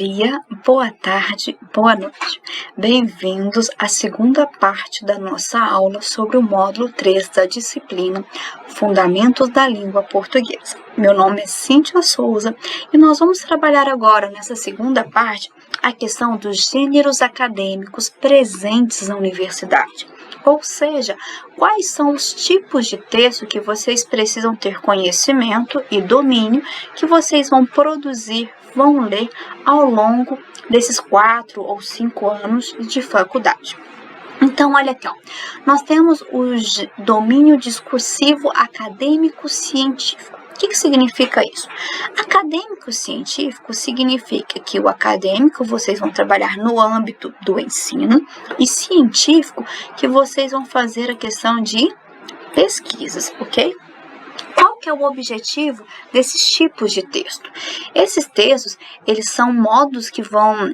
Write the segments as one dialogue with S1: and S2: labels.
S1: Dia, boa tarde, boa noite. Bem-vindos à segunda parte da nossa aula sobre o módulo 3 da disciplina Fundamentos da Língua Portuguesa. Meu nome é Cíntia Souza e nós vamos trabalhar agora nessa segunda parte a questão dos gêneros acadêmicos presentes na universidade. Ou seja, quais são os tipos de texto que vocês precisam ter conhecimento e domínio que vocês vão produzir, vão ler ao longo desses 4 ou 5 anos de faculdade. Então, olha aqui, nós temos o domínio discursivo acadêmico-científico. O que significa isso? Acadêmico-científico significa que o acadêmico vocês vão trabalhar no âmbito do ensino e científico que vocês vão fazer a questão de pesquisas, ok? Qual que é o objetivo desses tipos de texto? Esses textos, eles são modos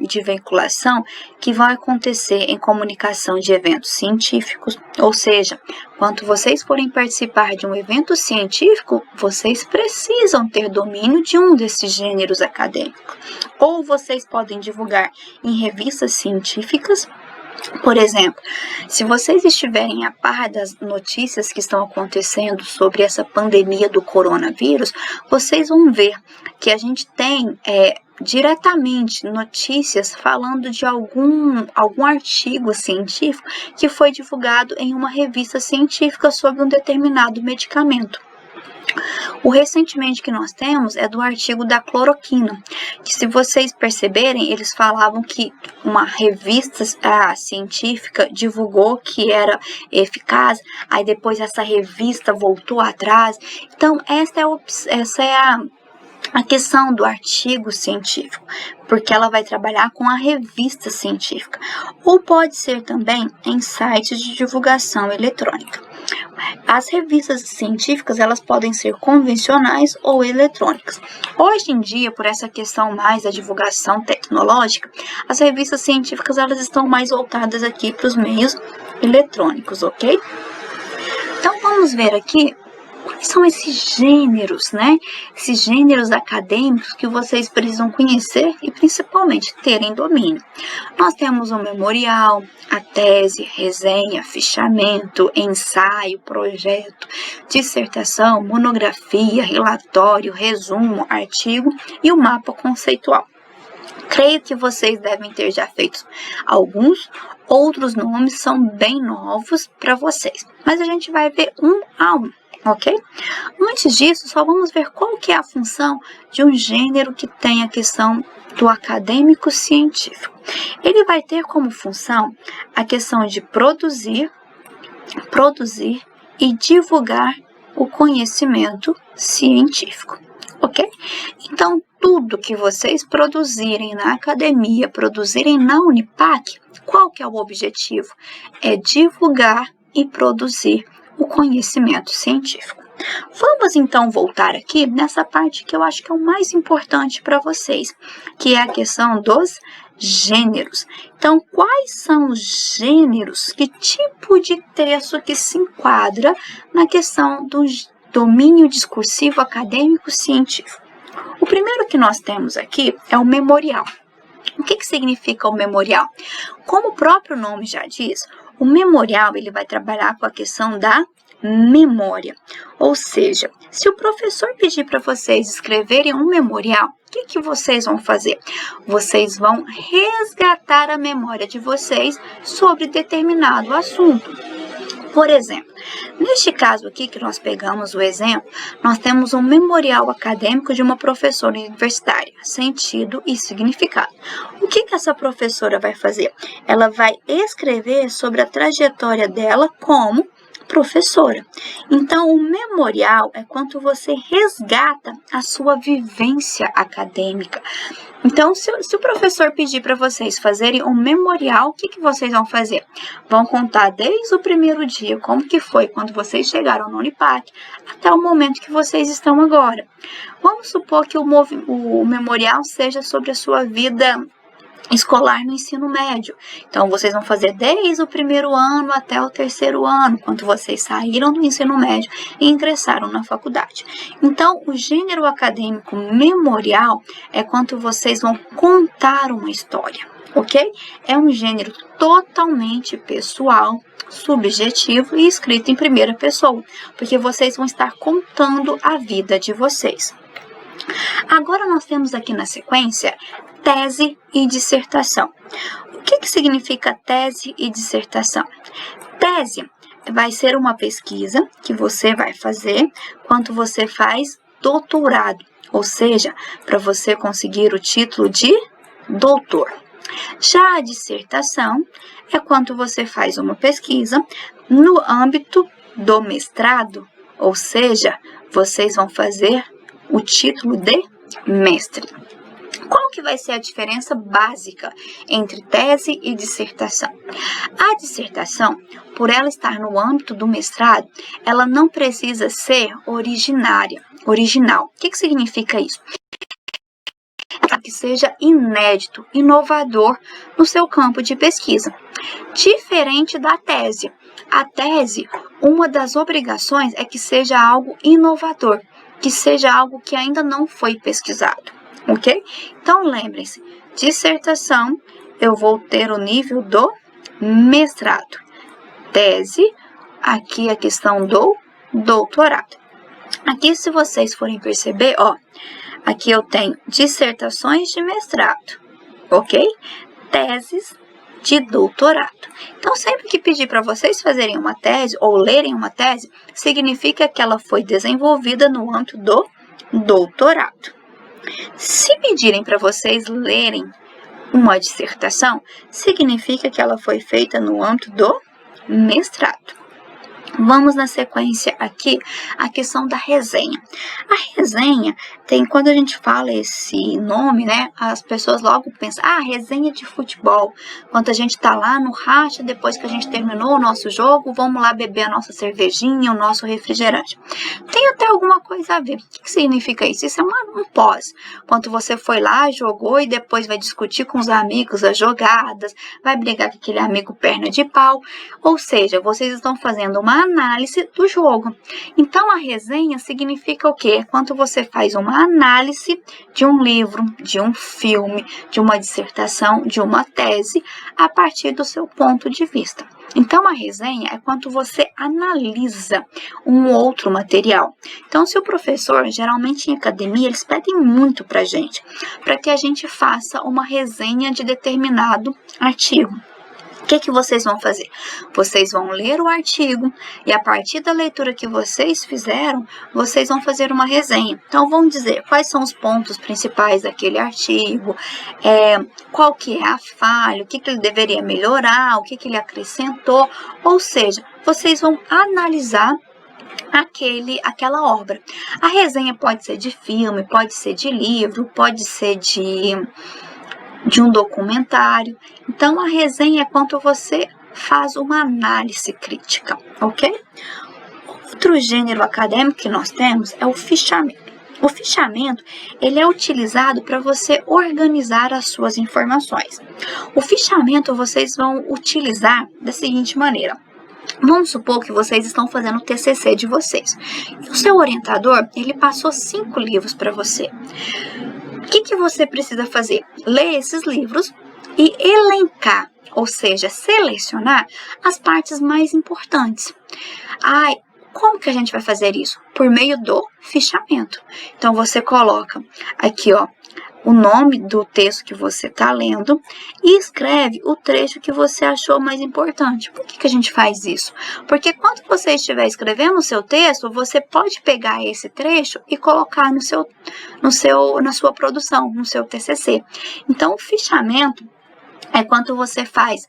S1: de veiculação que vão acontecer em comunicação de eventos científicos, ou seja, quando vocês forem participar de um evento científico, vocês precisam ter domínio de um desses gêneros acadêmicos. Ou vocês podem divulgar em revistas científicas. Por exemplo, se vocês estiverem a par das notícias que estão acontecendo sobre essa pandemia do coronavírus, vocês vão ver que a gente tem diretamente notícias falando de algum artigo científico que foi divulgado em uma revista científica sobre um determinado medicamento. O recentemente que nós temos é do artigo da cloroquina, que se vocês perceberem, eles falavam que uma revista científica divulgou que era eficaz, aí depois essa revista voltou atrás. Então, essa é a questão do artigo científico, porque ela vai trabalhar com a revista científica, ou pode ser também em sites de divulgação eletrônica. As revistas científicas, elas podem ser convencionais ou eletrônicas. Hoje em dia, por essa questão mais da divulgação tecnológica, as revistas científicas, elas estão mais voltadas aqui para os meios eletrônicos, ok? Então, vamos ver aqui quais são esses gêneros, né? Esses gêneros acadêmicos que vocês precisam conhecer e principalmente terem domínio. Nós temos o memorial, a tese, resenha, fichamento, ensaio, projeto, dissertação, monografia, relatório, resumo, artigo e o mapa conceitual. Creio que vocês devem ter já feito alguns, outros nomes são bem novos para vocês, mas a gente vai ver um a um. Ok? Antes disso, só vamos ver qual que é a função de um gênero que tem a questão do acadêmico científico. Ele vai ter como função a questão de produzir e divulgar o conhecimento científico. Ok? Então, tudo que vocês produzirem na academia, produzirem na Unipac, qual que é o objetivo? É divulgar e produzir o conhecimento científico. Vamos então voltar aqui nessa parte que eu acho que é o mais importante para vocês, que é a questão dos gêneros. Então, quais são os gêneros? Que tipo de texto que se enquadra na questão do domínio discursivo acadêmico científico? O primeiro que nós temos aqui é o memorial. O que significa o memorial? Como o próprio nome já diz, o memorial ele vai trabalhar com a questão da memória. Ou seja, se o professor pedir para vocês escreverem um memorial, o que vocês vão fazer? Vocês vão resgatar a memória de vocês sobre determinado assunto. Por exemplo, neste caso aqui que nós pegamos o exemplo, nós temos um memorial acadêmico de uma professora universitária, sentido e significado. O que essa professora vai fazer? Ela vai escrever sobre a trajetória dela como professora. Então, o memorial é quando você resgata a sua vivência acadêmica. Então, se o professor pedir para vocês fazerem um memorial, o que vocês vão fazer? Vão contar desde o primeiro dia, como que foi quando vocês chegaram no Unipac, até o momento que vocês estão agora. Vamos supor que o memorial seja sobre a sua vida escolar no ensino médio. Então, vocês vão fazer desde o primeiro ano até o terceiro ano, quando vocês saíram do ensino médio e ingressaram na faculdade. Então, o gênero acadêmico memorial é quando vocês vão contar uma história, ok? É um gênero totalmente pessoal, subjetivo e escrito em primeira pessoa, porque vocês vão estar contando a vida de vocês. Agora nós temos aqui na sequência tese e dissertação. O que significa tese e dissertação? Tese vai ser uma pesquisa que você vai fazer quando você faz doutorado, ou seja, para você conseguir o título de doutor. Já a dissertação é quando você faz uma pesquisa no âmbito do mestrado, ou seja, vocês vão fazer o título de mestre. Qual que vai ser a diferença básica entre tese e dissertação? A dissertação, por ela estar no âmbito do mestrado, ela não precisa ser original. O que significa isso? Que seja inédito, inovador no seu campo de pesquisa. Diferente da tese. A tese, uma das obrigações é que seja algo inovador, que seja algo que ainda não foi pesquisado, ok? Então, lembrem-se, dissertação, eu vou ter o nível do mestrado. Tese, aqui a questão do doutorado. Aqui, se vocês forem perceber, ó, aqui eu tenho dissertações de mestrado, ok? Teses de doutorado. Então, sempre que pedir para vocês fazerem uma tese ou lerem uma tese, significa que ela foi desenvolvida no âmbito do doutorado. Se pedirem para vocês lerem uma dissertação, significa que ela foi feita no âmbito do mestrado. Vamos na sequência aqui, a questão da resenha. A resenha tem, quando a gente fala esse nome, né, as pessoas logo pensam, resenha de futebol. Quando a gente tá lá no racha, depois que a gente terminou o nosso jogo, vamos lá beber a nossa cervejinha, o nosso refrigerante. Tem até alguma coisa a ver. O que significa isso? Isso é um pós. Quando você foi lá, jogou e depois vai discutir com os amigos as jogadas, vai brigar com aquele amigo perna de pau. Ou seja, vocês estão fazendo uma análise do jogo. Então, a resenha significa o quê? Quando você faz uma análise de um livro, de um filme, de uma dissertação, de uma tese, a partir do seu ponto de vista. Então, a resenha é quando você analisa um outro material. Então, se o professor, geralmente em academia, eles pedem muito pra gente, para que a gente faça uma resenha de determinado artigo. O que vocês vão fazer? Vocês vão ler o artigo e a partir da leitura que vocês fizeram, vocês vão fazer uma resenha. Então, vão dizer quais são os pontos principais daquele artigo, qual que é a falha, o que ele deveria melhorar, o que ele acrescentou. Ou seja, vocês vão analisar aquela obra. A resenha pode ser de filme, pode ser de livro, pode ser de um documentário. Então, a resenha é quando você faz uma análise crítica, ok? Outro gênero acadêmico que nós temos é o fichamento. O fichamento, ele é utilizado para você organizar as suas informações. O fichamento vocês vão utilizar da seguinte maneira. Vamos supor que vocês estão fazendo o TCC de vocês. E o seu orientador, ele passou 5 livros para você. O que você precisa fazer? Ler esses livros e elencar, ou seja, selecionar as partes mais importantes. Como que a gente vai fazer isso? Por meio do fichamento. Então, você coloca aqui, ó, o nome do texto que você está lendo e escreve o trecho que você achou mais importante. Por que a gente faz isso? Porque quando você estiver escrevendo o seu texto, você pode pegar esse trecho e colocar na sua produção, no seu TCC. Então, o fichamento é quando você faz,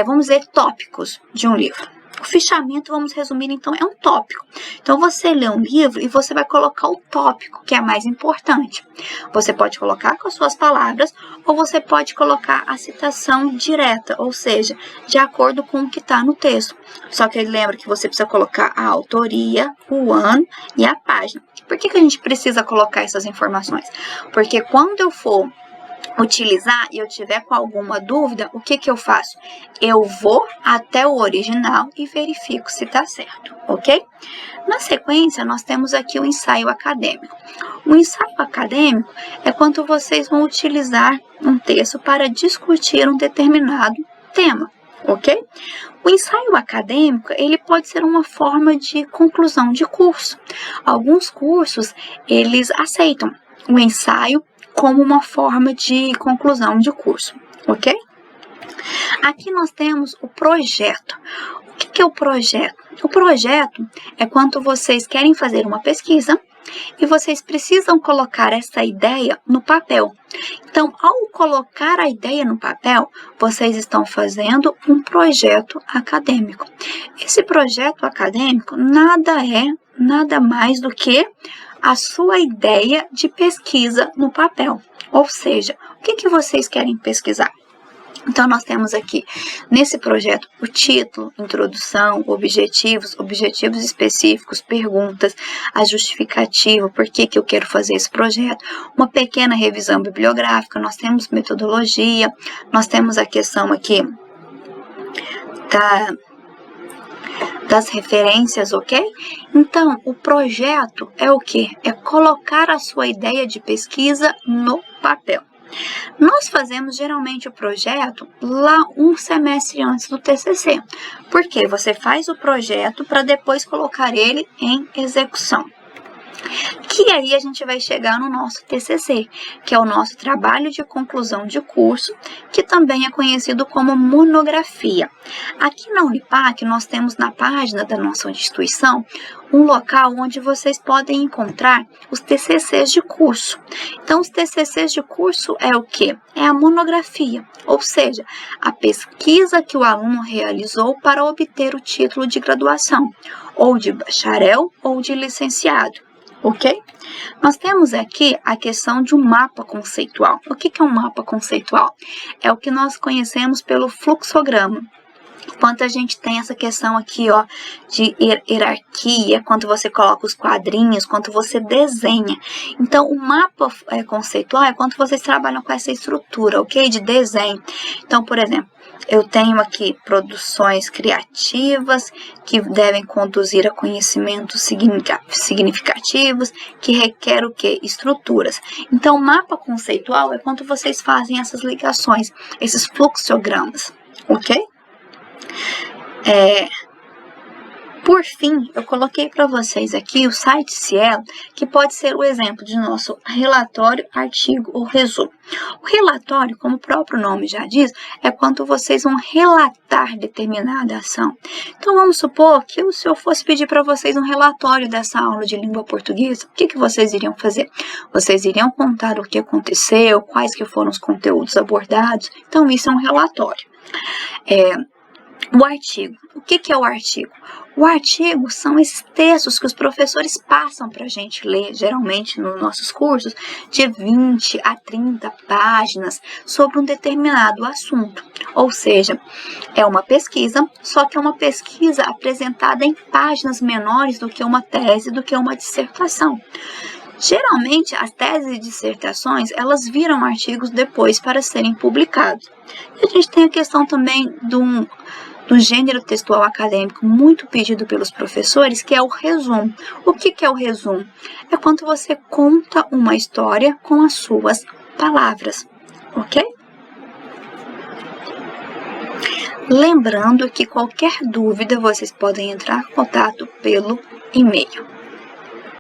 S1: vamos dizer, tópicos de um livro. O fichamento, vamos resumir, então, é um tópico. Então, você lê um livro e você vai colocar o tópico, que é mais importante. Você pode colocar com as suas palavras ou você pode colocar a citação direta, ou seja, de acordo com o que está no texto. Só que lembra que você precisa colocar a autoria, o ano e a página. Por que a gente precisa colocar essas informações? Porque quando eu for utilizar e eu tiver com alguma dúvida, o que eu faço? Eu vou até o original e verifico se está certo, ok? Na sequência, nós temos aqui o ensaio acadêmico. O ensaio acadêmico é quando vocês vão utilizar um texto para discutir um determinado tema, ok? O ensaio acadêmico, ele pode ser uma forma de conclusão de curso. Alguns cursos, eles aceitam o ensaio como uma forma de conclusão de curso, ok? Aqui nós temos o projeto. O que é o projeto? O projeto é quando vocês querem fazer uma pesquisa e vocês precisam colocar essa ideia no papel. Então, ao colocar a ideia no papel, vocês estão fazendo um projeto acadêmico. Esse projeto acadêmico nada mais do que a sua ideia de pesquisa no papel. Ou seja, o que vocês querem pesquisar? Então, nós temos aqui, nesse projeto, o título, introdução, objetivos específicos, perguntas, a justificativa, por que eu quero fazer esse projeto, uma pequena revisão bibliográfica, nós temos metodologia, nós temos a questão aqui das referências, ok? Então, o projeto é o quê? É colocar a sua ideia de pesquisa no papel. Nós fazemos geralmente o projeto lá um semestre antes do TCC, porque você faz o projeto para depois colocar ele em execução. Que aí a gente vai chegar no nosso TCC, que é o nosso trabalho de conclusão de curso, que também é conhecido como monografia. Aqui na Unipac, nós temos na página da nossa instituição um local onde vocês podem encontrar os TCCs de curso. Então, os TCCs de curso é o quê? É a monografia, ou seja, a pesquisa que o aluno realizou para obter o título de graduação, ou de bacharel ou de licenciado. Ok? Nós temos aqui a questão de um mapa conceitual. O que é um mapa conceitual? É o que nós conhecemos pelo fluxograma. Quando a gente tem essa questão aqui, ó, de hierarquia, quando você coloca os quadrinhos, quando você desenha. Então, o mapa conceitual é quando vocês trabalham com essa estrutura, ok? De desenho. Então, por exemplo, eu tenho aqui produções criativas que devem conduzir a conhecimentos significativos, que requer o quê? Estruturas. Então, o mapa conceitual é quando vocês fazem essas ligações, esses fluxogramas, ok? Por fim, eu coloquei para vocês aqui o site Cielo, que pode ser o exemplo de nosso relatório, artigo ou resumo. O relatório, como o próprio nome já diz, é quando vocês vão relatar determinada ação. Então, vamos supor que se eu fosse pedir para vocês um relatório dessa aula de língua portuguesa, o que vocês iriam fazer? Vocês iriam contar o que aconteceu, quais que foram os conteúdos abordados. Então, isso é um relatório. O artigo. O que é o artigo? O artigo são esses textos que os professores passam para a gente ler, geralmente nos nossos cursos, de 20 a 30 páginas sobre um determinado assunto. Ou seja, é uma pesquisa, só que é uma pesquisa apresentada em páginas menores do que uma tese, do que uma dissertação. Geralmente, as teses e dissertações, elas viram artigos depois para serem publicados. E a gente tem a questão também do gênero textual acadêmico muito pedido pelos professores, que é o resumo. O que é o resumo? É quando você conta uma história com as suas palavras, ok? Lembrando que qualquer dúvida vocês podem entrar em contato pelo e-mail.